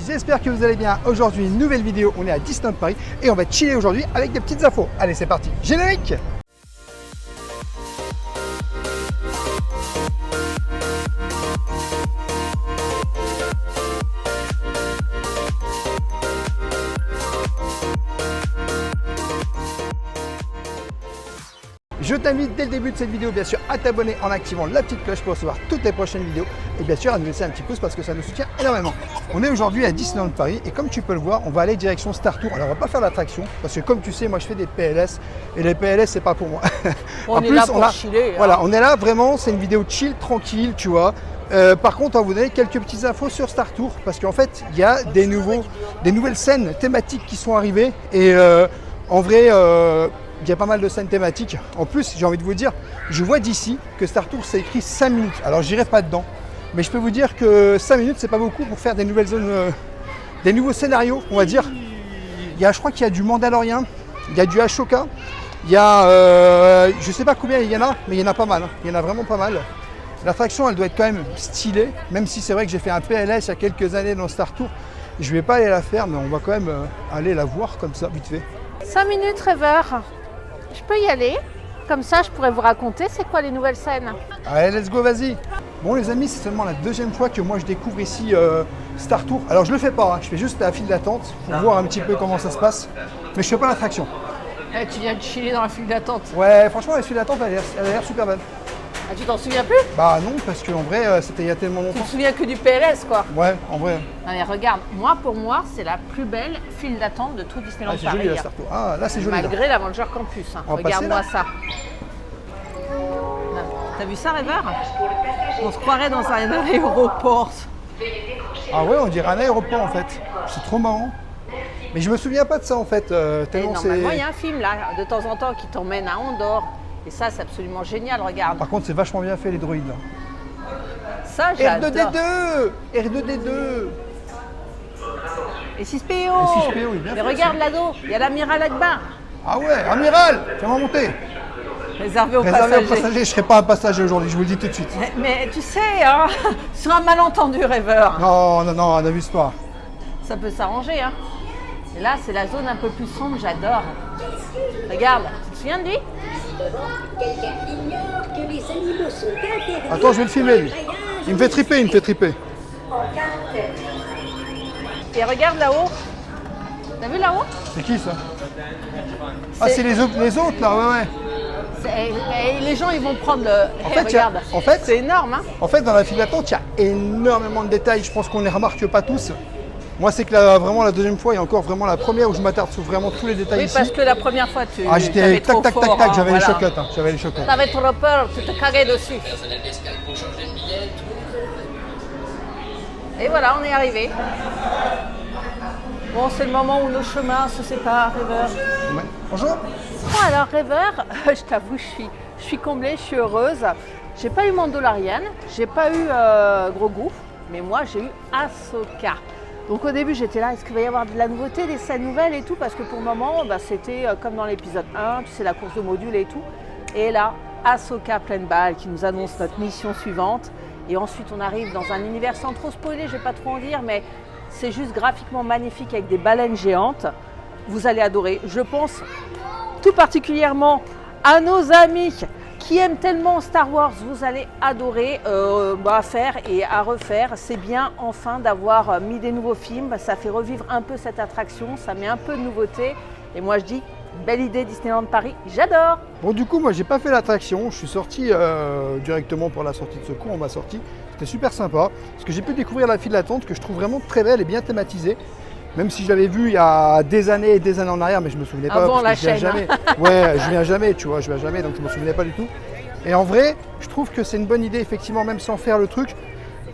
j'espère que vous allez bien. Aujourd'hui, une nouvelle vidéo, on est à Disneyland Paris et on va chiller aujourd'hui avec des petites infos. Allez, c'est parti, générique! Je t'invite dès le début de cette vidéo bien sûr à t'abonner en activant la petite cloche pour recevoir toutes les prochaines vidéos et bien sûr à nous laisser un petit pouce parce que ça nous soutient énormément. On est aujourd'hui à Disneyland Paris et comme tu peux le voir, on va aller direction Star Tours. Alors on va pas faire l'attraction parce que comme tu sais, moi je fais des PLS et les PLS c'est pas pour moi. On est là pour chiller. Voilà, on est là vraiment, c'est une vidéo chill, tranquille, tu vois. Par contre, on va vous donner quelques petites infos sur Star Tours parce qu'en fait, il y a des nouvelles scènes thématiques qui sont arrivées et en vrai, il y a pas mal de scènes thématiques. En plus, j'ai envie de vous dire, je vois d'ici que Star Tours, c'est écrit 5 minutes. Alors, j'irai pas dedans, mais je peux vous dire que 5 minutes, c'est pas beaucoup pour faire des nouvelles zones, des nouveaux scénarios, on va dire. Je crois qu'il y a du Mandalorian, il y a du Ashoka, il y a, je sais pas combien il y en a, mais il y en a pas mal. Hein. Il y en a vraiment pas mal. L'attraction, elle doit être quand même stylée, même si c'est vrai que j'ai fait un PLS il y a quelques années dans Star Tours. Je vais pas aller la faire, mais on va quand même aller la voir comme ça, vite fait. 5 minutes rêveur. Je peux y aller, comme ça je pourrais vous raconter c'est quoi les nouvelles scènes. Allez, let's go, vas-y. Bon les amis, c'est seulement la deuxième fois que moi je découvre ici Star Tours. Alors je le fais pas, hein. Je fais juste la file d'attente pour voir un petit peu comment ça se passe. Mais je fais pas l'attraction. Tu viens de chiller dans la file d'attente. Ouais, franchement la file d'attente elle a l'air super belle. Ah, tu t'en souviens plus? Bah non, parce qu'en vrai c'était il y a tellement Tu longtemps. te souviens que du PLS quoi. Ouais, en vrai. Non mais regarde, pour moi c'est la plus belle file d'attente de tout Disneyland C'est Paris. joli la Star Tours. Ah là c'est joli. Malgré l'Avenger Campus. Hein. On va Regarde-moi passer, ça. T'as vu ça rêveur? On se croirait dans un aéroport. Ah ouais, on dirait un aéroport en fait. C'est trop marrant. Mais je me souviens pas de ça en fait. Tellement Normalement il y a un film là, de temps en temps, qui t'emmène à Andorre. Et ça, c'est absolument génial, regarde. Par contre, c'est vachement bien fait les droïdes là. Ça, j'adore. R2D2 R2D2 Et 6PO. Et 6PO, oui, bien Mais fait, regarde aussi. là-haut, il y a l'amiral Akbar. Ah ouais, amiral, fais-moi monter. Réservé aux Réservé aux passagers. passagers, je ne serai pas un passager aujourd'hui, je vous le dis tout de suite. Mais tu sais, hein, sur un malentendu rêveur, Non, non, non, n'abuse pas. ça peut s'arranger. Hein. Et là, c'est la zone un peu plus sombre, j'adore. Regarde, tu te souviens de lui? Quelqu'un ignore que les animaux sont interdits. Attends, je vais le filmer lui. Il me fait triper, il me fait triper. Et regarde là-haut. T'as vu là-haut? C'est qui ça? Ah, c'est les autres là, ouais, ouais. Et les gens, ils vont prendre le... En fait, regarde, en fait, c'est énorme. Hein. En fait, dans la file d'attente, il y a énormément de détails. Je pense qu'on ne les remarque pas tous. Moi, c'est que vraiment la deuxième fois et encore vraiment la première où je m'attarde sur vraiment tous les détails Oui, ici. parce que la première fois, tu j'étais tac, tac, tac, tac, j'avais les voilà. chocottes. Hein, j'avais les chocottes. T'avais trop peur, tu te caguais dessus. Et voilà, on est arrivé. Bon, c'est le moment où nos chemins se séparent, Rêveur. Ouais. Bonjour. Bon, alors, Rêveur, je t'avoue, je suis comblée, je suis heureuse. J'ai pas eu Mandalorian, j'ai pas eu Grogu, mais moi, j'ai eu Ahsoka. Donc au début j'étais là, est-ce qu'il va y avoir de la nouveauté, des scènes nouvelles et tout, parce que pour le moment c'était comme dans l'épisode 1, tu sais, la course de modules et tout. Et là, Ahsoka pleine balle qui nous annonce notre mission suivante. Et ensuite on arrive dans un univers sans trop spoiler, je vais pas trop en dire, mais c'est juste graphiquement magnifique avec des baleines géantes. Vous allez adorer. Je pense tout particulièrement à nos amis qui aiment tellement Star Wars, vous allez adorer à faire et à refaire. C'est bien enfin d'avoir mis des nouveaux films, ça fait revivre un peu cette attraction, ça met un peu de nouveauté. Et moi je dis, belle idée Disneyland Paris, j'adore. Bon, du coup, moi, j'ai pas fait l'attraction. Je suis sorti directement pour la sortie de secours. On m'a sorti. C'était super sympa parce que j'ai pu découvrir la file d'attente que je trouve vraiment très belle et bien thématisée. Même si je l'avais vu il y a des années et des années en arrière, mais je me souvenais pas. Avant parce la que je viens chaîne. jamais. Ouais, je viens jamais, tu vois, je viens jamais, donc je me souvenais pas du tout. Et en vrai, je trouve que c'est une bonne idée, effectivement, même sans faire le truc.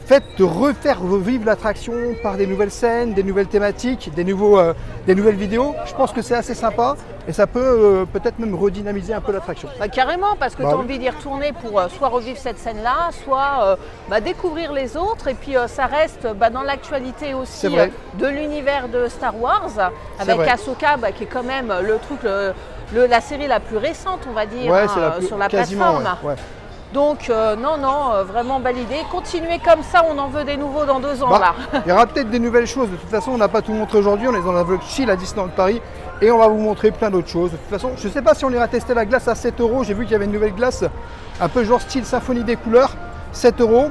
Fait de refaire revivre l'attraction par des nouvelles scènes, des nouvelles thématiques, des nouvelles vidéos. Je pense que c'est assez sympa et ça peut peut-être même redynamiser un peu l'attraction. Bah, carrément, parce que Bah tu as oui. envie d'y retourner pour soit revivre cette scène-là, soit découvrir les autres. Et puis ça reste dans l'actualité aussi C'est vrai. de l'univers de Star Wars, C'est avec vrai. Ahsoka qui est quand même le truc, la série la plus récente, on va dire, Ouais, c'est sur la quasiment, plateforme. ouais. Donc non, vraiment belle idée. Continuez comme ça, on en veut des nouveaux dans 2 ans Bah, là. il y aura peut-être des nouvelles choses. De toute façon, on n'a pas tout montré aujourd'hui. On est dans la vlog chill à Disneyland Paris et on va vous montrer plein d'autres choses. De toute façon, je ne sais pas si on ira tester la glace à 7 €. J'ai vu qu'il y avait une nouvelle glace, un peu genre style symphonie des couleurs, 7 €.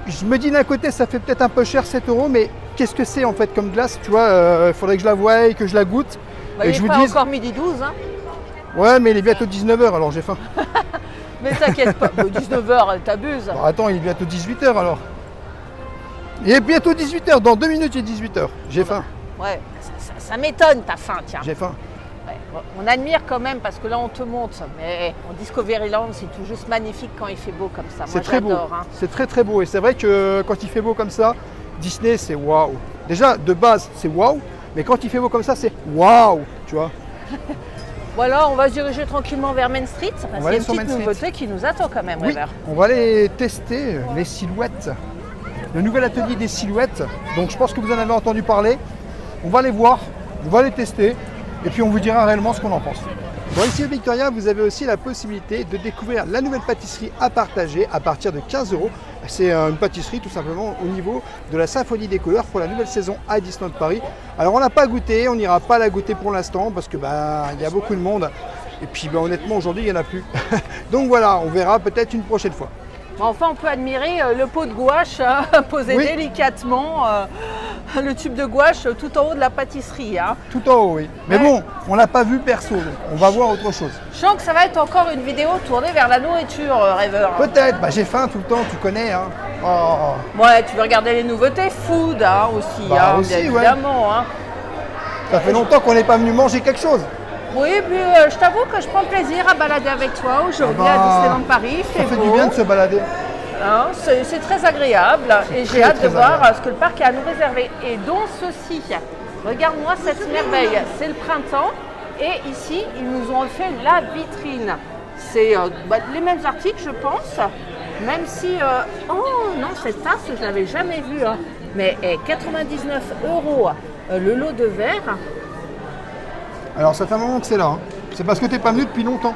Je me dis d'un côté, ça fait peut-être un peu cher 7 €, mais qu'est-ce que c'est en fait comme glace? Tu vois, il faudrait que je la voie et que je la goûte. Bah, et il que je n'est vous pas dise, encore midi 12. Hein. ouais, mais il est bientôt 19 h, alors j'ai faim. Mais t'inquiète pas, 19h, t'abuses. Bon, attends, il est bientôt 18 h alors. Il est bientôt 18 h, dans 2 minutes il est 18 h. J'ai faim, Ouais, ça m'étonne ta faim, tiens. j'ai faim. Ouais, on admire quand même parce que là on te montre, mais en Discovery Land c'est tout juste magnifique quand il fait beau comme ça. C'est Moi très beau, j'adore. Hein. c'est très très beau. Et c'est vrai que quand il fait beau comme ça, Disney c'est waouh. Déjà de base c'est waouh, mais quand il fait beau comme ça c'est waouh, tu vois. Voilà, on va se diriger tranquillement vers Main Street parce qu'il y a aller une sur petite Main Street. nouveauté qui nous attend quand même, Oui, River. on va aller tester les silhouettes. Le nouvel atelier des silhouettes. Donc je pense que vous en avez entendu parler. On va les voir, on va les tester et puis on vous dira réellement ce qu'on en pense. Bon, ici à Victoria, vous avez aussi la possibilité de découvrir la nouvelle pâtisserie à partager à partir de 15 €. C'est une pâtisserie tout simplement au niveau de la symphonie des couleurs pour la nouvelle saison à Disneyland Paris. Alors on n'a pas goûté, on n'ira pas la goûter pour l'instant parce que il y a beaucoup de monde. Et puis honnêtement aujourd'hui il n'y en a plus. Donc voilà, on verra peut-être une prochaine fois. Bon, enfin on peut admirer le pot de gouache posé Oui. délicatement, le tube de gouache tout en haut de la pâtisserie. Hein. Tout en haut, oui. Mais Ouais. bon, on l'a pas vu perso, donc on va voir autre chose. Je sens que ça va être encore une vidéo tournée vers la nourriture, River. Peut-être, j'ai faim tout le temps, tu connais. Hein. Oh, Ouais, tu veux regarder les nouveautés food hein, aussi, Bah, hein, aussi, bien ouais. évidemment. Hein. ça fait longtemps qu'on n'est pas venu manger quelque chose. Oui, puis je t'avoue que je prends plaisir à balader avec toi aujourd'hui Ah bah, à Disneyland Paris. Il Ça fait beau, du bien de se balader. hein, c'est très agréable et j'ai très, hâte de très voir agréable. ce que le parc a à nous réserver. Et dont ceci, regarde-moi cette merveille, c'est le printemps et ici ils nous ont fait la vitrine. C'est les mêmes articles je pense, même si... oh non, cette tasse je l'avais jamais vue, hein. Mais 99 € le lot de verre. Alors ça fait un moment que c'est là. Hein. C'est parce que t'es pas venu depuis longtemps.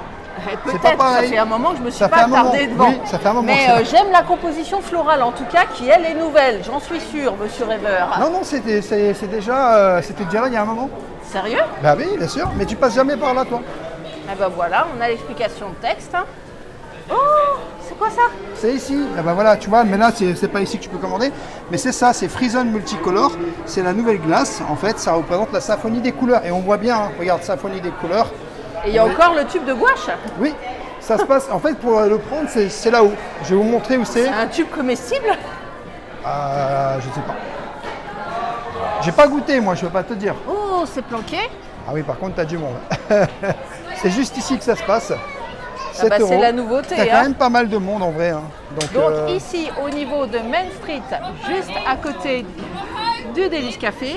Peut-être, pas ça pareil. fait un moment que je me suis Ça fait pas un moment, attardée devant. oui, ça fait un moment Mais que c'est là. j'aime la composition florale en tout cas, qui elle est nouvelle, j'en suis sûre, monsieur River. Non, c'était déjà là il y a un moment. Sérieux? Bah oui, bien sûr, mais tu passes jamais par là toi. Eh ben voilà, on a l'explication de texte. Hein. Oh, c'est quoi ça? C'est ici. Ah bah voilà, tu vois, mais là c'est pas ici que tu peux commander. Mais c'est ça, c'est Frozen Multicolor. C'est la nouvelle glace. En fait, ça représente la symphonie des couleurs. Et on voit bien, hein, regarde, symphonie des couleurs. Et il y a encore le tube de gouache. Oui, ça se passe. En fait, pour le prendre, c'est là-haut. Je vais vous montrer où c'est. C'est un tube comestible? Je sais pas. J'ai pas goûté, moi, je peux pas te dire. Oh, c'est planqué. Ah oui, par contre, t'as du monde. C'est juste ici que ça se passe. Ah bah, 7 c'est €. la nouveauté. T'as Hein. quand même pas mal de monde en vrai. Hein. Donc ici, au niveau de Main Street, juste à côté du Delice Café,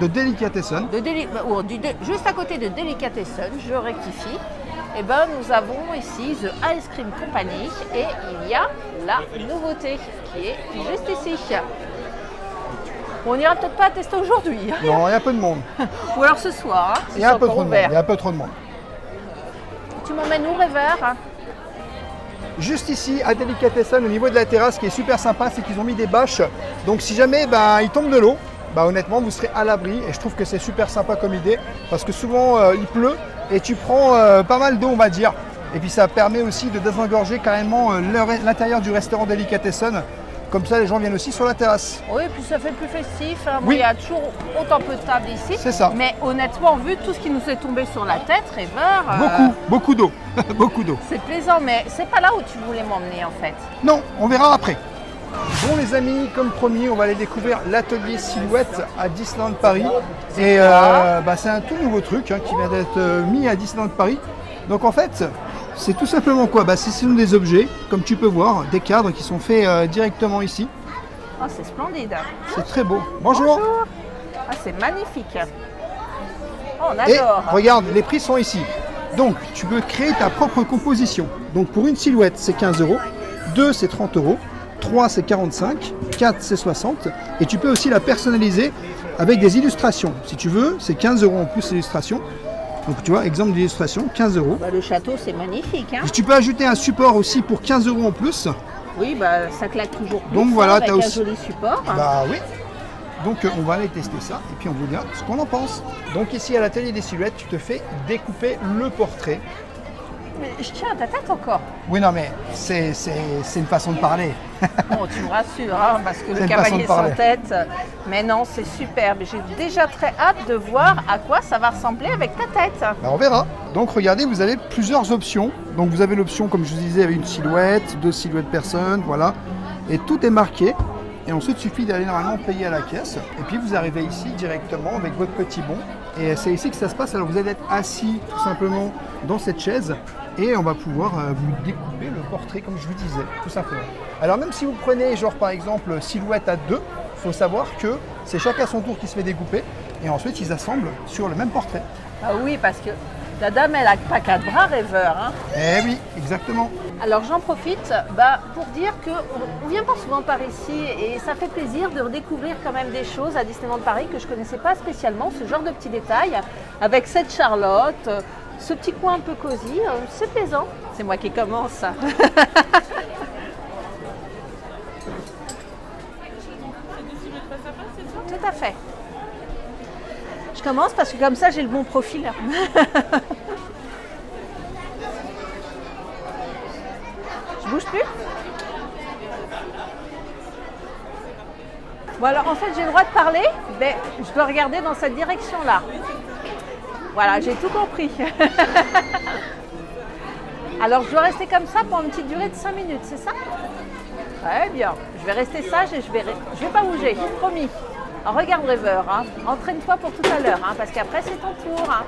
de Delicatessen. juste à côté de Delicatessen, je rectifie, eh ben, nous avons ici The Ice Cream Company et il y a la nouveauté qui est juste ici. On n'ira peut-être pas tester aujourd'hui, hein. Non, il y a un peu de monde. Ou alors ce soir, hein, si Il y a c'est un peu encore trop de monde. ouvert. Il y a un peu trop de monde. Tu m'emmènes où, River? Juste ici, à Delicatessen, au niveau de la terrasse, qui est super sympa, c'est qu'ils ont mis des bâches. Donc si jamais il tombe de l'eau, honnêtement, vous serez à l'abri. Et je trouve que c'est super sympa comme idée, parce que souvent, il pleut et tu prends pas mal d'eau, on va dire. Et puis ça permet aussi de désengorger carrément l'intérieur du restaurant Delicatessen. Comme ça, les gens viennent aussi sur la terrasse. Oui, puis ça fait plus festif. Hein. Oui. Il y a toujours autant peu de tables ici. C'est ça. Mais honnêtement, vu tout ce qui nous est tombé sur la tête, River, Beaucoup d'eau. Beaucoup d'eau. c'est plaisant, mais c'est pas là où tu voulais m'emmener en fait. Non, on verra après. Bon les amis, comme promis, on va aller découvrir l'atelier Silhouette à Disneyland Paris. Et c'est un tout nouveau truc hein, qui vient d'être mis à Disneyland Paris. Donc en fait, c'est tout simplement quoi? Ce sont des objets, comme tu peux voir, des cadres qui sont faits directement ici. Oh, c'est splendide. C'est très beau. Bonjour. Ah, c'est magnifique. Oh, on Et adore. regarde, les prix sont ici. Donc tu peux créer ta propre composition. Donc pour une silhouette, c'est 15 €. 2, c'est 30 €. 3, c'est 45. 4, c'est 60. Et tu peux aussi la personnaliser avec des illustrations. Si tu veux, c'est 15 € en plus l'illustration. Donc tu vois, exemple d'illustration, 15 €. Bah, le château, c'est magnifique. Hein. Et tu peux ajouter un support aussi pour 15 € en plus. Oui, bah, ça claque toujours plus. Donc voilà, avec t'as un aussi- joli support. Bah oui. Donc on va aller tester ça et puis on vous dira ce qu'on en pense. Donc ici à l'atelier des silhouettes, tu te fais découper le portrait. Mais je tiens à ta tête encore. Oui non mais c'est une façon de parler. Bon, tu me rassures, hein, parce que C'est le une façon cavalier de parler. sans tête. Mais non, c'est superbe. J'ai déjà très hâte de voir à quoi ça va ressembler avec ta tête. Bah, on verra. Donc regardez, vous avez plusieurs options. Donc vous avez l'option, comme je vous disais, avec une silhouette, 2 silhouettes personnes, voilà. Et tout est marqué. Et ensuite, il suffit d'aller normalement payer à la caisse. Et puis vous arrivez ici directement avec votre petit bon. Et c'est ici que ça se passe. Alors vous allez être assis tout simplement dans cette chaise. Et on va pouvoir vous découper le portrait comme je vous disais, tout simplement. Alors même si vous prenez genre par exemple silhouette à 2, il faut savoir que c'est chacun son tour qui se fait découper. Et ensuite ils assemblent sur le même portrait. Ah oui, parce que la dame, elle a pas 4 bras, rêveur. Hein. Eh oui, exactement. Alors j'en profite pour dire qu'on ne vient pas souvent par ici et ça fait plaisir de redécouvrir quand même des choses à Disneyland Paris que je ne connaissais pas spécialement, ce genre de petits détails, avec cette Charlotte, ce petit coin un peu cosy, c'est plaisant. C'est moi qui commence. Tout à fait. Je commence parce que comme ça j'ai le bon profil. Je bouge plus? Bon alors en fait j'ai le droit de parler, mais je dois regarder dans cette direction-là. Voilà, j'ai tout compris. Alors je dois rester comme ça pour une petite durée de 5 minutes, c'est ça? Très bien, je vais rester sage et je vais pas bouger, promis. Alors, regarde rêveur, hein. Entraîne-toi pour tout à l'heure, hein, parce qu'après c'est ton tour. Hein.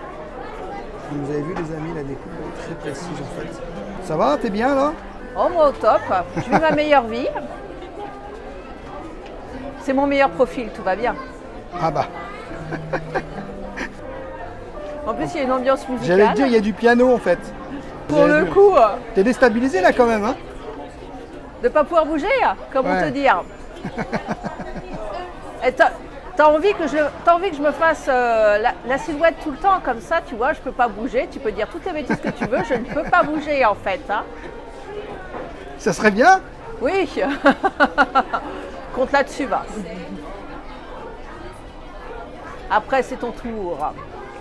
Vous avez vu les amis, la découpe est très précise en fait. Ça va, t'es bien là? Oh moi au top, je vis ma meilleure vie. C'est mon meilleur profil, tout va bien. Ah bah, En plus il y a une ambiance musicale. j'allais te dire, il y a du piano en fait. Pour le coup, T'es déstabilisé là quand même, hein? de ne pas pouvoir bouger, comment Ouais. te dire? Et t'as envie que je me fasse la silhouette tout le temps comme ça, tu vois, je peux pas bouger, tu peux dire toutes les bêtises que tu veux, je ne peux pas bouger en fait. Hein. Ça serait bien? Oui, compte là-dessus, va. Après, c'est ton tour.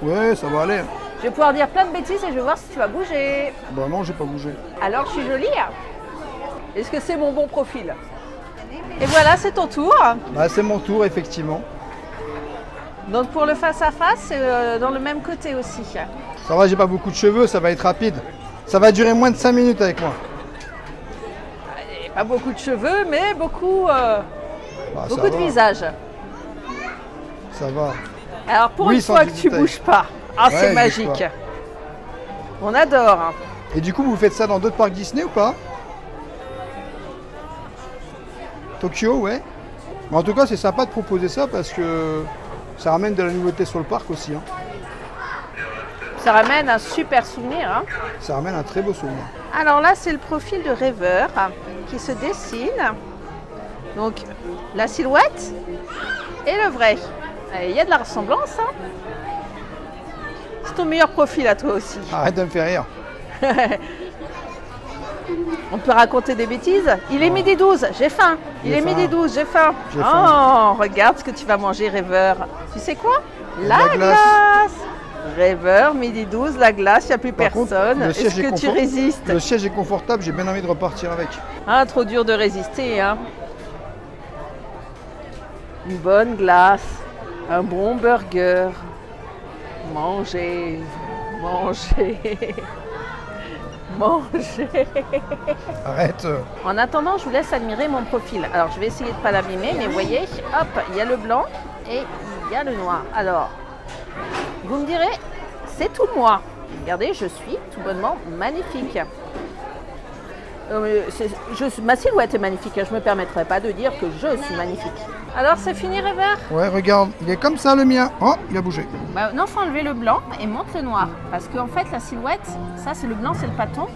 Ouais, ça va aller. Je vais pouvoir dire plein de bêtises et je vais voir si tu vas bouger. Bah non, j'ai pas bougé. Alors, je suis jolie. Est-ce que c'est mon bon profil? Et voilà, c'est ton tour. Bah c'est mon tour effectivement. Donc, pour le face-à-face, c'est dans le même côté aussi. Ça va, j'ai pas beaucoup de cheveux, ça va être rapide. Ça va durer moins de 5 minutes avec moi. Et pas beaucoup de cheveux, mais beaucoup, Bah, ça beaucoup de va, visage. Ça va. Alors, pour Oui, une sans fois du que tu détail. bouges pas, ah, Ouais, c'est je magique. bouge pas. On adore. Hein. Et du coup, vous faites ça dans d'autres parcs Disney ou pas? Tokyo, ouais. Mais en tout cas, c'est sympa de proposer ça parce que ça ramène de la nouveauté sur le parc aussi. Hein. Ça ramène un super souvenir. Hein. Ça ramène un très beau souvenir. Alors là, c'est le profil de rêveur qui se dessine. Donc, la silhouette et le vrai. Et il y a de la ressemblance. Hein. C'est ton meilleur profil à toi aussi. Arrête de me faire rire. On peut raconter des bêtises. Il est midi 12, j'ai faim. Il J'ai est faim. midi 12, j'ai faim. J'ai Oh, faim. regarde ce que tu vas manger, rêveur. Tu sais quoi? de La la glace. glace. Rêveur, midi 12, la glace, il n'y a plus Par contre, personne. le Est-ce siège est que tu confort- résistes? Le siège est confortable, j'ai bien envie de repartir avec. Ah, trop dur de résister, hein. Une bonne glace, un bon burger. Manger, manger, manger. Arrête. En attendant, je vous laisse admirer mon profil. Alors, je vais essayer de ne pas l'abîmer, mais vous voyez, hop, il y a le blanc et il y a le noir. Alors, vous me direz, c'est tout moi. Regardez, je suis tout bonnement magnifique. Ma silhouette est magnifique, je ne me permettrai pas de dire que je suis magnifique. Alors, c'est fini, rêveur? Ouais, regarde, il est comme ça le mien. Oh, il a bougé. Bah, non, faut enlever le blanc et monte le noir. Parce qu'en fait, la silhouette, ça c'est le blanc, c'est le pâton.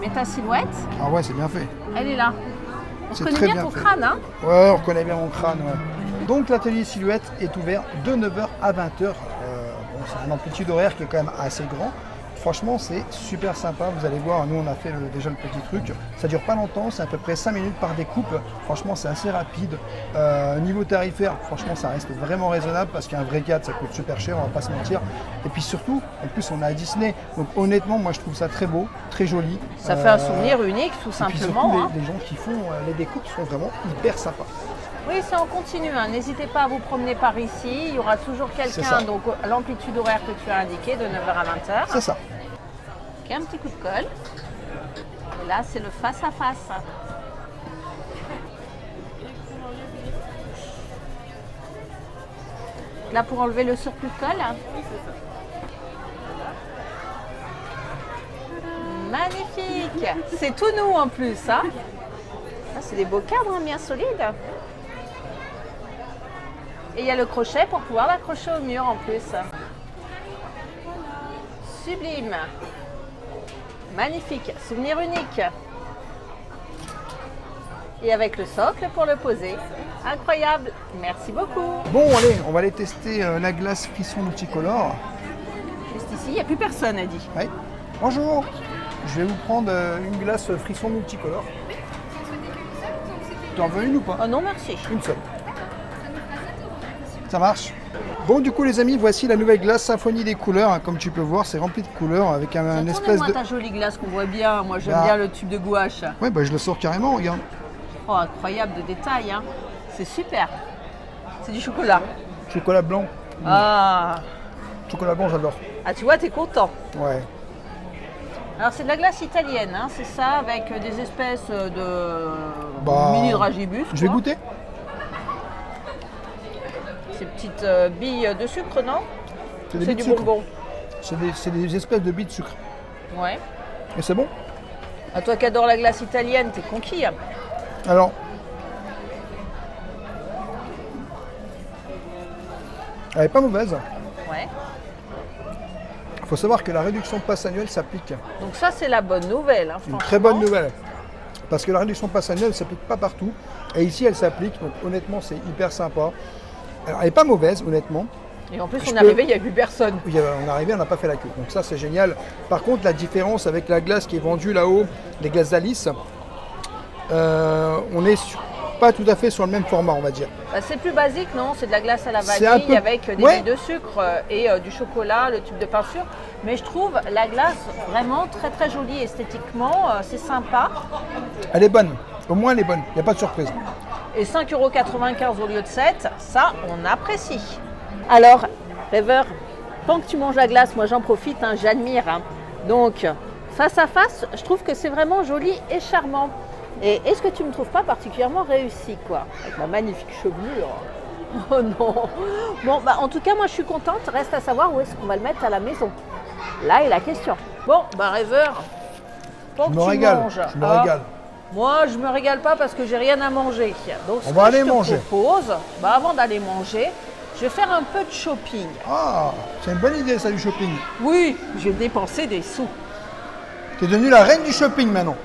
Mais ta silhouette, Ah ouais, c'est bien fait. elle est là. On C'est connaît très bien bien ton fait. crâne, hein? Ouais, on reconnaît bien mon crâne. Ouais. Donc l'atelier silhouette est ouvert de 9h à 20h. c'est une amplitude horaire qui est quand même assez grand. Franchement, c'est super sympa. Vous allez voir, nous, on a fait déjà le petit truc. Ça dure pas longtemps, c'est à peu près 5 minutes par découpe. Franchement, c'est assez rapide. Niveau tarifaire, franchement, ça reste vraiment raisonnable parce qu'un vrai cadre, ça coûte super cher, on va pas se mentir. Et puis surtout, en plus, on a Disney. Donc honnêtement, moi, je trouve ça très beau, très joli. Ça fait un souvenir unique, tout Et puis simplement. surtout, les gens qui font les découpes sont vraiment hyper sympas. Oui, c'est en continu. Hein. N'hésitez pas à vous promener par ici. Il y aura toujours C'est quelqu'un, ça. donc à l'amplitude horaire que tu as indiqué, de 9h à 20h. C'est ça. Ok, un petit coup de colle. Et là, c'est le face-à-face. Là, pour enlever le surplus de colle. Magnifique. C'est tout nous en plus, hein. Ah, c'est des beaux cadres hein, bien solides. Et il y a le crochet pour pouvoir l'accrocher au mur en plus. Sublime. Magnifique. Souvenir unique. Et avec le socle pour le poser. Incroyable. Merci beaucoup. Bon, allez, on va aller tester la glace frisson multicolore. Juste ici, il n'y a plus personne, a dit. Oui. Bonjour. Je vais vous prendre une glace frisson multicolore. Tu en veux une ou pas? Oh non, merci. Une seule. Ça marche. Bon, du coup, les amis, voici la nouvelle glace Symphonie des couleurs. Comme tu peux voir, c'est rempli de couleurs avec un espèce Tournez-moi de... ta jolie glace qu'on voit bien. Moi, j'aime Là. bien le tube de gouache. Ouais, bah je le sors carrément, regarde. Oh, incroyable de détails. Hein. C'est super. C'est du chocolat. Chocolat blanc. Ah. Chocolat blanc, j'adore. Ah, tu vois, t'es content. Ouais. Alors, c'est de la glace italienne, hein, c'est ça, avec des espèces de Bah, mini dragibus. Je vais quoi. goûter. Ces petites billes de sucre, non? C'est des C'est billes du de sucre. bonbon. C'est des espèces de billes de sucre. Ouais. Et c'est bon? À toi qui adore la glace italienne, t'es conquis. Hein. Alors, elle n'est pas mauvaise. Ouais. Il faut savoir que la réduction de passe annuelle s'applique. Donc ça, c'est la bonne nouvelle. Hein, Une franchement. très bonne nouvelle. Parce que la réduction de passe annuelle ne s'applique pas partout. Et ici, elle s'applique. Donc honnêtement, c'est hyper sympa. Alors, elle n'est pas mauvaise, honnêtement. Et en plus, Je on est peux- arrivé, il n'y a plus personne. Oui, on est arrivé, on n'a pas fait la queue. Donc ça, c'est génial. Par contre, la différence avec la glace qui est vendue là-haut, les glaces d'Alice, on n'est pas tout à fait sur le même format, on va dire. Bah, c'est plus basique, non? C'est de la glace à la C'est un vanille peu- avec des Ouais. billes de sucre et du chocolat, le tube de peinture. Mais je trouve la glace vraiment très très jolie esthétiquement. C'est sympa. Elle est bonne. Au moins, elle est bonne. Il n'y a pas de surprise. Et 5,95 € au lieu de 7, ça, on apprécie. Alors, Rêveur, tant que tu manges la glace, moi j'en profite, hein, j'admire. Hein. Donc, face à face, je trouve que c'est vraiment joli et charmant. Et est-ce que tu ne me trouves pas particulièrement réussi, quoi? Avec ma magnifique chevelure. Oh non. Bon, bah en tout cas, moi je suis contente. Reste à savoir où est-ce qu'on va le mettre à la maison. Là est la question. Bon, bah Rêveur, tant Je que me tu régale. manges, Je me hein, régale. moi, je me régale pas parce que j'ai rien à manger. Donc, ce On va que aller je te manger. propose, bah, avant d'aller manger, je vais faire un peu de shopping. Ah, c'est une bonne idée, ça, du shopping. Oui, je vais dépenser des sous. Tu es devenue la reine du shopping maintenant.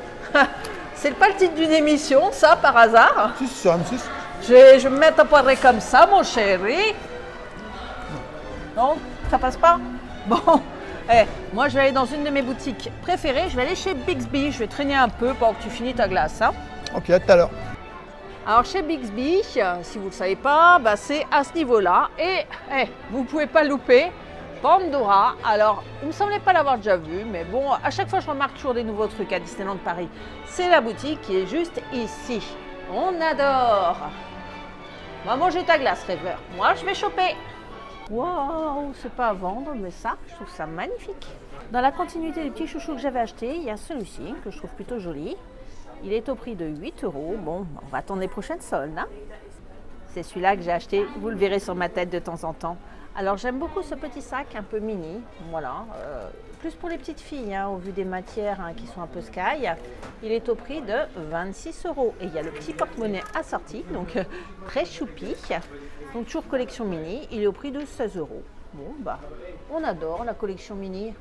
C'est pas le titre d'une émission, ça, par hasard. Si, c'est sur M6. Je vais me mettre à parler comme ça, mon chéri. Non, ça passe pas? Bon, moi, je vais aller dans une de mes boutiques préférées. Je vais aller chez Bixby. Je vais traîner un peu pendant que tu finis ta glace. Hein. Ok, à tout à l'heure. Alors chez Bixby, si vous ne le savez pas, bah, c'est à ce niveau-là. Et vous ne pouvez pas le louper. Pandora. Alors, il ne me semblait pas l'avoir déjà vu, mais bon, à chaque fois je remarque toujours des nouveaux trucs à Disneyland Paris. C'est la boutique qui est juste ici. On adore. Va manger ta glace, Rêveur. Moi, je vais choper. Waouh, c'est pas à vendre, mais ça, je trouve ça magnifique. Dans la continuité des petits chouchous que j'avais achetés, il y a celui-ci que je trouve plutôt joli. Il est au prix de 8 €. Bon, on va attendre les prochaines soldes. Hein. C'est celui-là que j'ai acheté. Vous le verrez sur ma tête de temps en temps. Alors, j'aime beaucoup ce petit sac un peu mini. Voilà. Plus pour les petites filles, hein, au vu des matières hein, qui sont un peu sky. Il est au prix de 26 €. Et il y a le petit porte-monnaie assorti, donc très choupi. Donc, toujours collection mini. Il est au prix de 16 €. Bon, bah, on adore la collection mini.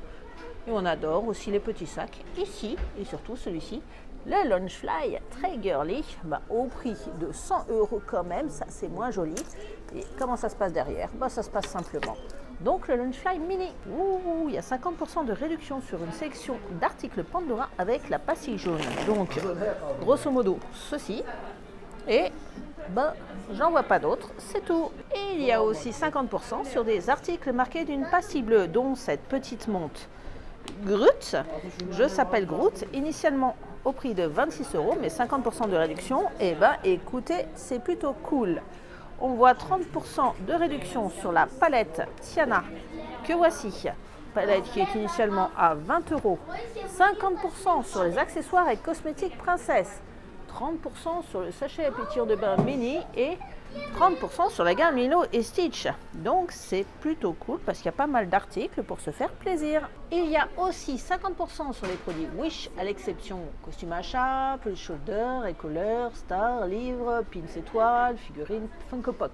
Et on adore aussi les petits sacs. Ici, et surtout celui-ci, Le Loungefly très girly, au prix de 100 € quand même, ça c'est moins joli. Et comment ça se passe derrière? Ça se passe simplement. Donc le Loungefly mini, il y a 50% de réduction sur une sélection d'articles Pandora avec la pastille jaune. Donc grosso modo ceci. Et j'en vois pas d'autres, c'est tout. Et il y a aussi 50% sur des articles marqués d'une pastille bleue, dont cette petite montre Groot. Je s'appelle Groot, initialement au prix de 26 €, mais 50% de réduction. Et écoutez, c'est plutôt cool. On voit 30% de réduction sur la palette Tiana que voici. Palette qui est initialement à 20 €. 50% sur les accessoires et cosmétiques princesse. 30% sur le sachet à pétillure de bain mini et 30% sur la gamme Lilo et Stitch. Donc c'est plutôt cool parce qu'il y a pas mal d'articles pour se faire plaisir. Il y a aussi 50% sur les produits Wish, à l'exception costume à chat, peluche shoulder, écouleur, star, livre, pins étoiles, figurines, Funko Pop.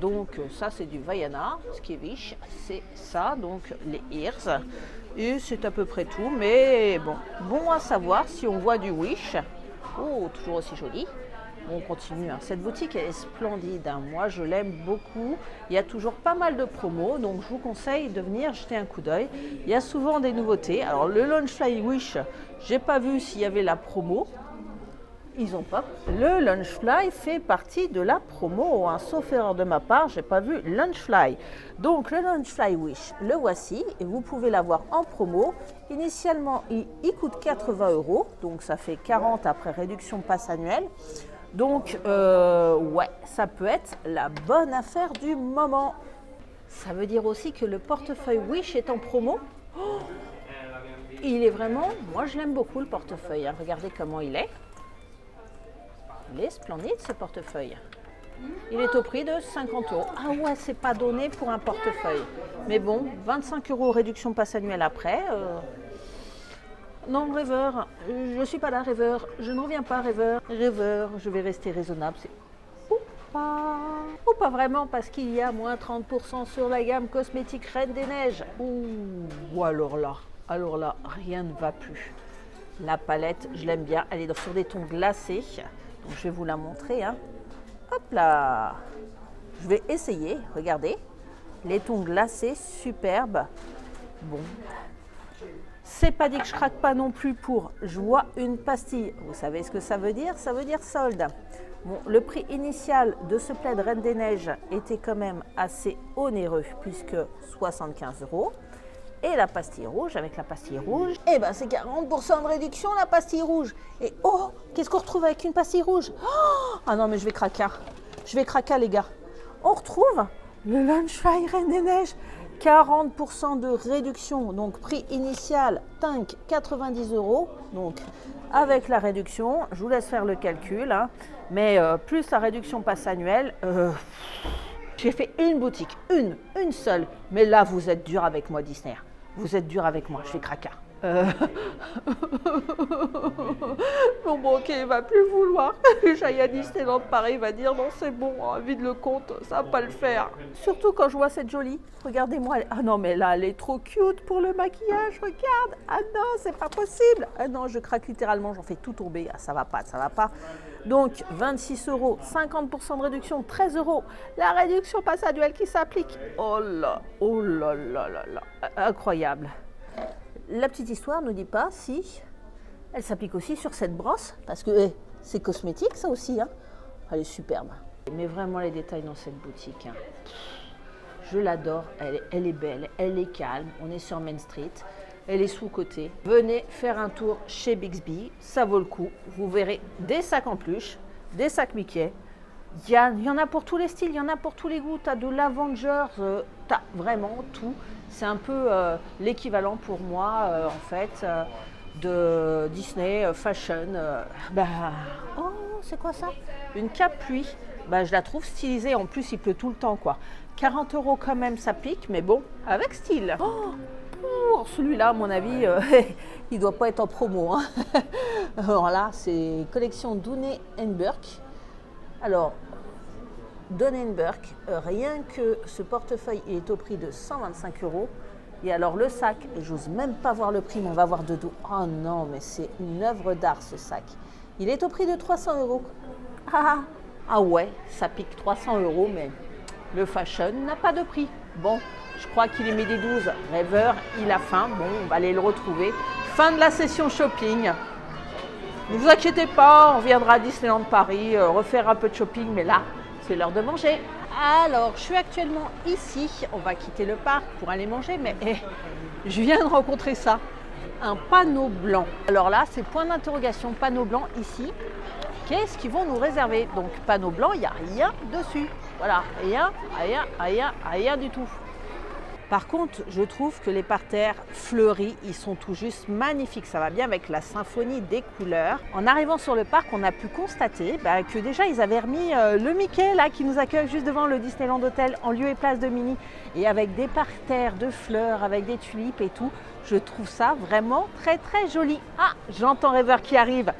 Donc ça c'est du Vaiana, ce qui est Wish, c'est ça, donc les ears. Et c'est à peu près tout, mais bon à savoir si on voit du Wish. Oh, toujours aussi joli. On continue. Cette boutique elle est splendide. Moi, je l'aime beaucoup. Il y a toujours pas mal de promos, donc je vous conseille de venir jeter un coup d'œil. Il y a souvent des nouveautés. Alors, le Loungefly Wish, j'ai pas vu s'il y avait la promo. Ils ont pas. Le Loungefly fait partie de la promo, sauf erreur de ma part, j'ai pas vu Loungefly. Donc le Loungefly Wish, le voici et vous pouvez l'avoir en promo. Initialement, il coûte 80 €, donc ça fait 40 après réduction passe annuelle. Donc ça peut être la bonne affaire du moment. Ça veut dire aussi que le portefeuille Wish est en promo. Il est vraiment, moi je l'aime beaucoup le portefeuille. Regardez comment il est. Il est splendide ce portefeuille. Il est au prix de 50 €. Ah ouais, c'est pas donné pour un portefeuille. Mais bon, 25 € réduction passe annuelle après. Non, rêveur, je suis pas là, rêveur. Je ne reviens pas, rêveur. Rêveur, je vais rester raisonnable. C'est ou pas vraiment, parce qu'il y a moins 30% sur la gamme cosmétique Reine des Neiges. Ou alors là, rien ne va plus. La palette, je l'aime bien. Elle est sur des tons glacés. Donc, je vais vous la montrer. Hop là. Je vais essayer. Regardez. Les tons glacés, superbes. Bon. C'est pas dit que je craque pas non plus pour je vois une pastille. Vous savez ce que ça veut dire? Ça veut dire solde. Bon, le prix initial de ce plaid Reine des Neiges était quand même assez onéreux puisque 75 €. Et la pastille rouge, avec la pastille rouge, c'est 40% de réduction la pastille rouge. Et qu'est-ce qu'on retrouve avec une pastille rouge? Ah non, mais je vais craquer. Je vais craquer, les gars. On retrouve le Loungefly Reine des Neiges. 40% de réduction, donc prix initial, 90 €. Donc avec la réduction, je vous laisse faire le calcul, mais plus la réduction passe annuelle, j'ai fait une boutique, une seule. Mais là, vous êtes dur avec moi, Disney. Vous êtes dur avec moi, je fais craquer. Bon, ok, il va plus vouloir. J'aille à Disneyland Paris, il va dire non, c'est bon, vide le compte, ça va pas le faire. Surtout quand je vois cette jolie. Regardez-moi. Ah non, mais là, elle est trop cute pour le maquillage. Regarde. Ah non, c'est pas possible. Ah non, je craque littéralement, j'en fais tout tomber. Ah, ça va pas, ça va pas. Donc 26 €, 50% de réduction, 13 €. La réduction passe annuelle qui s'applique. Oh là là. Incroyable. La petite histoire ne dit pas si elle s'applique aussi sur cette brosse, parce que c'est cosmétique ça aussi. Elle est superbe. Mais vraiment les détails dans cette boutique, je l'adore, elle est belle, elle est calme, on est sur Main Street, elle est sous-cotée. Venez faire un tour chez Bixby, ça vaut le coup. Vous verrez des sacs en peluche, des sacs Mickey. Il y en a pour tous les styles, il y en a pour tous les goûts. Tu as de l'Avengers, tu as vraiment tout. C'est un peu l'équivalent pour moi, en fait, de Disney Fashion. C'est quoi ça? Une cape pluie. Je la trouve stylisée. En plus, il pleut tout le temps, quoi. 40 € quand même, ça pique, mais bon, avec style. Celui-là, à mon avis, il doit pas être en promo. Alors là, c'est collection Dooney & Bourke. Alors, Dooney & Bourke, rien que ce portefeuille il est au prix de 125 €. Et alors le sac, j'ose même pas voir le prix, mais on va voir de dos. Oh non, mais c'est une œuvre d'art ce sac. Il est au prix de 300 €. Ah ouais, ça pique 300 €, mais le fashion n'a pas de prix. Bon, je crois qu'il est midi 12. Rêveur, il a faim. Bon, on va aller le retrouver. Fin de la session shopping. Ne vous inquiétez pas, on reviendra à Disneyland Paris, refaire un peu de shopping, mais là, c'est l'heure de manger. Alors, je suis actuellement ici. On va quitter le parc pour aller manger, mais je viens de rencontrer ça. Un panneau blanc. Alors là, c'est point d'interrogation, panneau blanc ici. Qu'est-ce qu'ils vont nous réserver? Donc, panneau blanc, il n'y a rien dessus. Voilà, rien du tout. Par contre, je trouve que les parterres fleuris, ils sont tout juste magnifiques. Ça va bien avec la symphonie des couleurs. En arrivant sur le parc, on a pu constater que déjà, ils avaient remis le Mickey là, qui nous accueille juste devant le Disneyland Hotel en lieu et place de Minnie. Et avec des parterres de fleurs, avec des tulipes et tout. Je trouve ça vraiment très très joli. Ah, j'entends Rêveur qui arrive.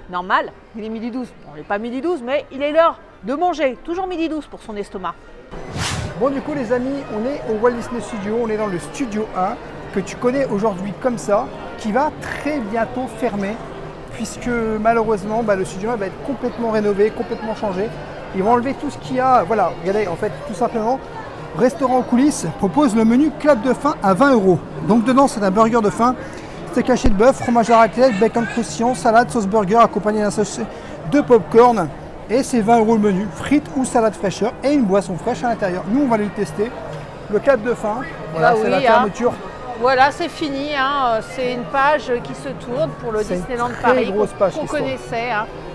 Normal, il est midi 12. Bon, il n'est pas midi 12, mais il est l'heure de manger. Toujours midi 12 pour son estomac. Bon, du coup, les amis, on est au Walt Disney Studio, on est dans le Studio 1, que tu connais aujourd'hui comme ça, qui va très bientôt fermer, puisque malheureusement, le Studio 1 va être complètement rénové, complètement changé. Ils vont enlever tout ce qu'il y a. Voilà, regardez, en fait, tout simplement, Restaurant en coulisses propose le menu club de faim à 20 €. Donc, dedans, c'est un burger de faim, steak haché de bœuf, fromage à raclette, bacon croustillant, salade, sauce burger, accompagné d'un sachet de popcorn. Et c'est 20 € le menu, frites ou salade fraîcheur et une boisson fraîche à l'intérieur. Nous, on va aller le tester. Le club de faim, voilà, c'est la fermeture. Voilà, c'est fini. C'est une page qui se tourne pour le Disneyland Paris qu'on connaissait.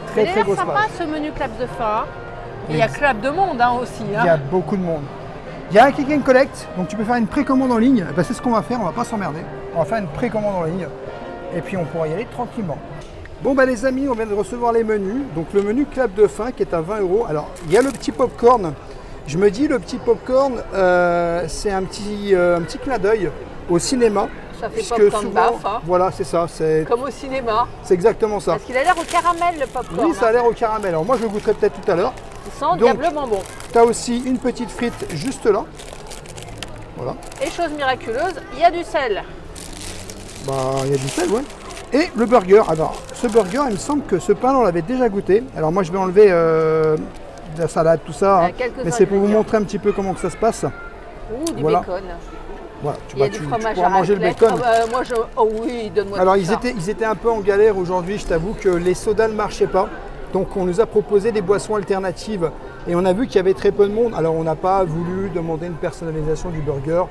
Très grosse sympa page. ce menu club de faim. Et il y a club de monde aussi. Il y a beaucoup de monde. Il y a un click and collect, donc tu peux faire une précommande en ligne. C'est ce qu'on va faire, on va pas s'emmerder. On va faire une précommande en ligne et puis on pourra y aller tranquillement. Bon les amis, on vient de recevoir les menus. Donc le menu club de faim qui est à 20 €. Alors il y a le petit popcorn. Je me dis le petit popcorn, c'est un petit clin d'œil au cinéma. Ça fait popcorn baf. Voilà, c'est ça. Comme au cinéma. C'est exactement ça. Parce qu'il a l'air au caramel le popcorn. Oui, ça a l'air au caramel. Alors moi je le goûterai peut-être tout à l'heure. Il sent diablement bon. Tu as aussi une petite frite juste là. Voilà. Et chose miraculeuse, il y a du sel. Il y a du sel, ouais. Et le burger. Alors, ce burger, il me semble que ce pain, on l'avait déjà goûté. Alors, moi, je vais enlever la salade, tout ça. Mais c'est pour vous montrer un petit peu comment que ça se passe. Ouh, du bacon. Voilà, il y a du fromage pourras à manger le raclette. bacon. Oh oui, donne-moi Alors, tout ça. ils étaient un peu en galère aujourd'hui. Je t'avoue que les sodas ne marchaient pas. Donc, on nous a proposé des boissons alternatives. Et on a vu qu'il y avait très peu de monde. Alors, on n'a pas voulu demander une personnalisation du burger.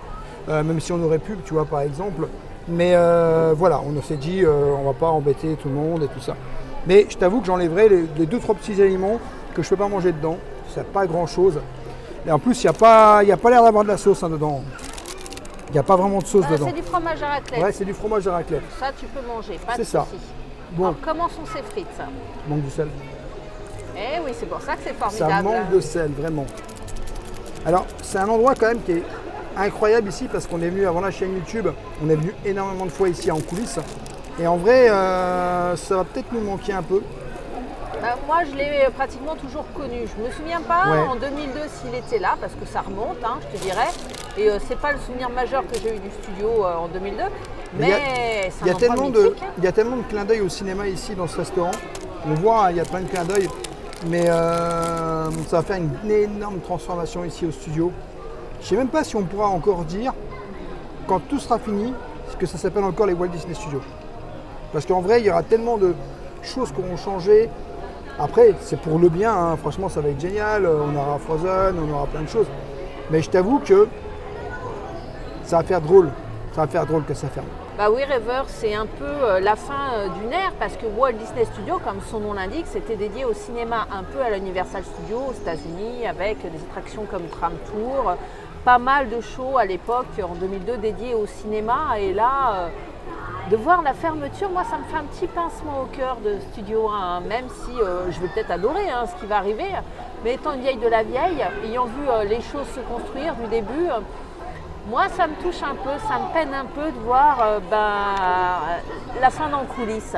Même si on aurait pu, tu vois, par exemple. Mais voilà, on s'est dit, on va pas embêter tout le monde et tout ça. Mais je t'avoue que j'enlèverai les 2-3 petits aliments que je ne peux pas manger dedans. C'est pas grand chose. Et en plus, il n'y a pas l'air d'avoir de la sauce dedans. Il n'y a pas vraiment de sauce dedans. C'est du fromage à raclette. Ouais, c'est du fromage à raclette. Ça, tu peux manger, pas de C'est ça. souci. Bon. Alors, comment sont ces frites, ça? Manque du sel. Eh oui, c'est pour ça que c'est formidable. Ça manque de sel, vraiment. Alors, c'est un endroit quand même qui est incroyable ici parce qu'on est venu avant la chaîne YouTube, on est venu énormément de fois ici en coulisses et en vrai ça va peut-être nous manquer un peu. Moi je l'ai pratiquement toujours connu, je me souviens pas en 2002 s'il était là parce que ça remonte, je te dirais, et c'est pas le souvenir majeur que j'ai eu du studio en 2002, mais c'est un endroit mythique. Il y a tellement de clins d'œil au cinéma ici dans ce restaurant, on voit il y a plein de clins d'œil, mais ça va faire une énorme transformation ici au studio. Je ne sais même pas si on pourra encore dire, quand tout sera fini, que ça s'appelle encore les Walt Disney Studios. Parce qu'en vrai, il y aura tellement de choses qui auront changé. Après, c'est pour le bien, franchement, ça va être génial. On aura Frozen, on aura plein de choses. Mais je t'avoue que ça va faire drôle. Ça va faire drôle que ça ferme. Oui, Rêveur, c'est un peu la fin d'une ère parce que Walt Disney Studios, comme son nom l'indique, c'était dédié au cinéma, un peu à l'Universal Studios aux États-Unis, avec des attractions comme Tram Tour, pas mal de shows à l'époque, en 2002, dédiés au cinéma. Et là, de voir la fermeture, moi, ça me fait un petit pincement au cœur de Studio 1, même si je vais peut-être adorer ce qui va arriver. Mais étant une vieille de la vieille, ayant vu les choses se construire du début, moi, ça me touche un peu, ça me peine un peu de voir la fin dans coulisses.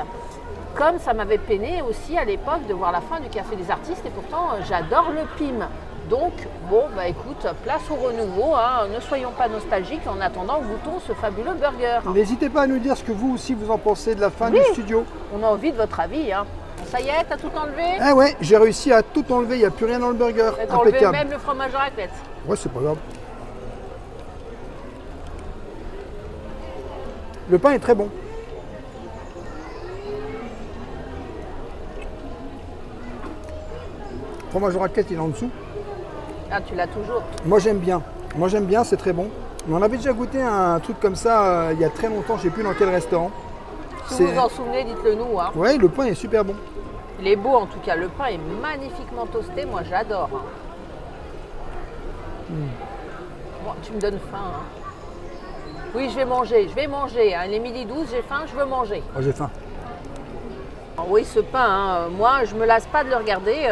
Comme ça m'avait peiné aussi à l'époque de voir la fin du Café des Artistes, et pourtant j'adore le PIM. Donc, bon, bah écoute, place au renouveau, hein. Ne soyons pas nostalgiques en attendant goûtons ce fabuleux burger. N'hésitez pas à nous dire ce que vous aussi vous en pensez de la fin Oui. du studio. On a envie de votre avis, hein. Ça y est, t'as tout enlevé? Ah ouais, j'ai réussi à tout enlever, il n'y a plus rien dans le burger. T'as enlevé Impeccable. même le fromage à raclette. Ouais, c'est pas grave. Le pain est très bon. Le fromage à raclette, il est en dessous. Ah, tu l'as toujours. Moi j'aime bien. Moi j'aime bien, c'est très bon. Mais on avait déjà goûté un truc comme ça il y a très longtemps, je sais plus dans quel restaurant. Si vous vous en souvenez, dites-le nous, hein. Ouais, le pain est super bon. Il est beau en tout cas, le pain est magnifiquement toasté, moi j'adore. Bon, tu me donnes faim. Hein. Oui, je vais manger. Hein. Il est midi 12, j'ai faim, je veux manger. Oh, j'ai faim. Oui, ce pain, hein, moi je me lasse pas de le regarder,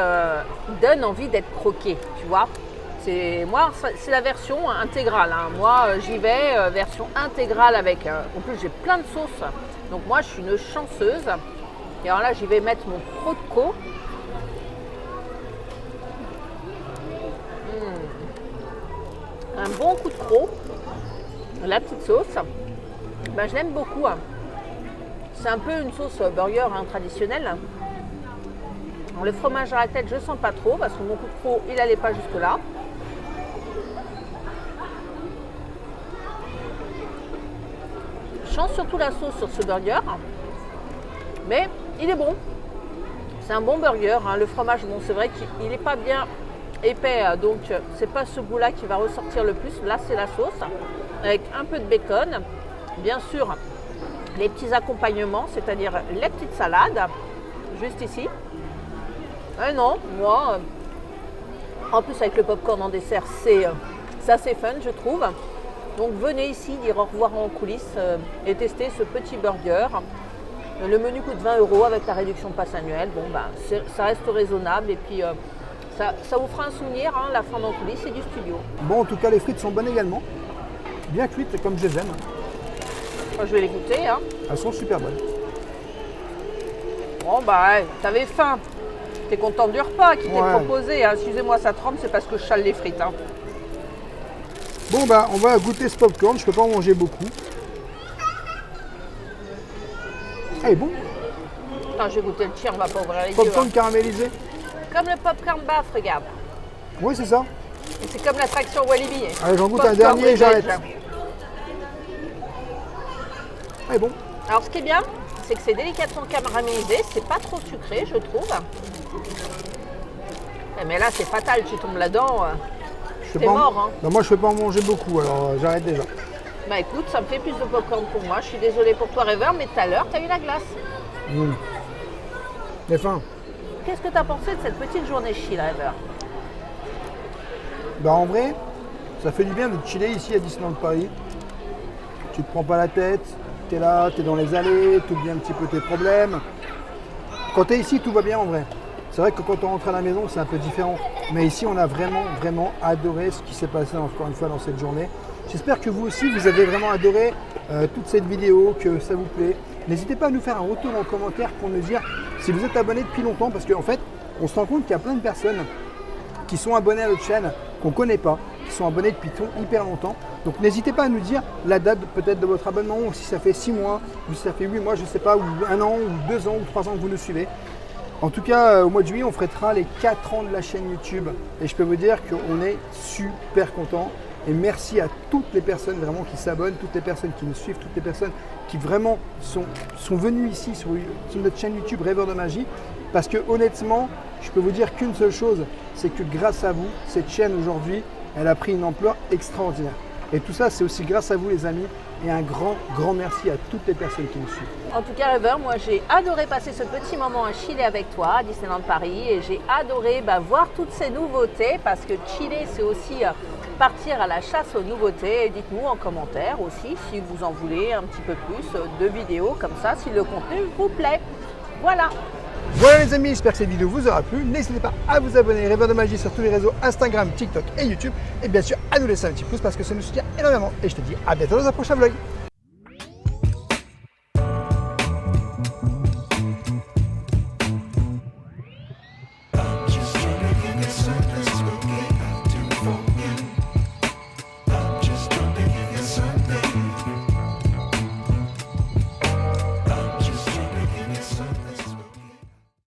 il donne envie d'être croqué, tu vois. Moi, c'est la version intégrale. Hein. Moi, j'y vais, version intégrale avec. En plus, j'ai plein de sauces. Donc moi, je suis une chanceuse. Et alors là, j'y vais mettre mon croco. Un bon coup de croc. La petite sauce, ben, je l'aime beaucoup. Hein. C'est un peu une sauce burger hein, traditionnelle. Alors, le fromage à la tête, je ne sens pas trop parce que mon coup de croc, il n'allait pas jusque-là. Je sens surtout la sauce sur ce burger. Mais il est bon. C'est un bon burger. Hein. Le fromage, bon, c'est vrai qu'il n'est pas bien épais. Donc, c'est pas ce goût-là qui va ressortir le plus. Là, c'est la sauce avec un peu de bacon. Bien sûr, les petits accompagnements, c'est-à-dire les petites salades, juste ici. Et non, moi, en plus avec le popcorn en dessert, c'est assez fun, je trouve. Donc, venez ici dire au revoir en coulisses et tester ce petit burger. Le menu coûte 20 € avec la réduction passe annuelle. Bon, ben, ça reste raisonnable et puis ça vous fera un souvenir, hein, la fin en coulisses et du studio. Bon, en tout cas, les frites sont bonnes également. Bien cuites, comme je les aime. Moi, je vais les goûter. Hein. Elles sont super bonnes. Bon, bah, ouais, t'avais faim. T'es content du repas qui t'est Ouais. proposé. Hein. Excusez-moi, ça tremble, c'est parce que je chale les frites. Hein. Bon, bah, on va goûter ce popcorn. Je peux pas en manger beaucoup. Ah, il est bon. Attends, je vais goûter le tien, on va pas ouvrir les yeux. Popcorn Hein. caramélisé. Comme le popcorn baf, regarde. Oui, c'est ça. Et c'est comme l'attraction Walibi. Allez, j'en goûte un Popcorn dernier et with j'arrête. veg. Ah, il est bon. Alors, ce qui est bien, c'est que c'est délicatement caramélisé. C'est pas trop sucré, je trouve. Mais là, c'est fatal. Tu tombes là-dedans. Je fais T'es pas en- mort, hein. Bah, moi, je peux pas en manger beaucoup, alors j'arrête déjà. Bah écoute, ça me fait plus de popcorn pour moi. Je suis désolée pour toi, Rêveur, mais tout à l'heure, t'as eu la glace. J'ai faim. Qu'est-ce que t'as pensé de cette petite journée chill, Rêveur? Bah, en vrai, ça fait du bien de chiller ici à Disneyland Paris. Tu te prends pas la tête, tu es là, tu es dans les allées, tu oublies un petit peu tes problèmes. Quand tu es ici, tout va bien en vrai. C'est vrai que quand on rentre à la maison, c'est un peu différent. Mais ici, on a vraiment, vraiment adoré ce qui s'est passé encore une fois dans cette journée. J'espère que vous aussi, vous avez vraiment adoré toute cette vidéo, que ça vous plaît. N'hésitez pas à nous faire un retour en commentaire pour nous dire si vous êtes abonné depuis longtemps. Parce qu'en fait, on se rend compte qu'il y a plein de personnes qui sont abonnés à notre chaîne, qu'on ne connaît pas, qui sont abonnés depuis hyper longtemps. Donc n'hésitez pas à nous dire la date peut-être de votre abonnement, ou si ça fait 6 mois, ou si ça fait 8 mois, je ne sais pas, ou 1 an, ou 2 ans, ou 3 ans que vous nous suivez. En tout cas, au mois de juillet, on fêtera les 4 ans de la chaîne YouTube. Et je peux vous dire qu'on est super contents. Et merci à toutes les personnes vraiment qui s'abonnent, toutes les personnes qui nous suivent, toutes les personnes qui vraiment sont venues ici sur notre chaîne YouTube Rêveur de Magie. Parce que honnêtement, je peux vous dire qu'une seule chose, c'est que grâce à vous, cette chaîne aujourd'hui, elle a pris une ampleur extraordinaire. Et tout ça, c'est aussi grâce à vous les amis. Et un grand, grand merci à toutes les personnes qui nous suivent. En tout cas, Rêveur, moi j'ai adoré passer ce petit moment à chiller avec toi à Disneyland Paris et j'ai adoré voir toutes ces nouveautés parce que chiller, c'est aussi partir à la chasse aux nouveautés. Et dites-nous en commentaire aussi si vous en voulez un petit peu plus de vidéos comme ça, si le contenu vous plaît. Voilà. Voilà les amis, j'espère que cette vidéo vous aura plu. N'hésitez pas à vous abonner Rêveur de Magie sur tous les réseaux Instagram, TikTok et YouTube. Et bien sûr à nous laisser un petit pouce parce que ça nous soutient énormément. Et je te dis à bientôt dans un prochain vlog.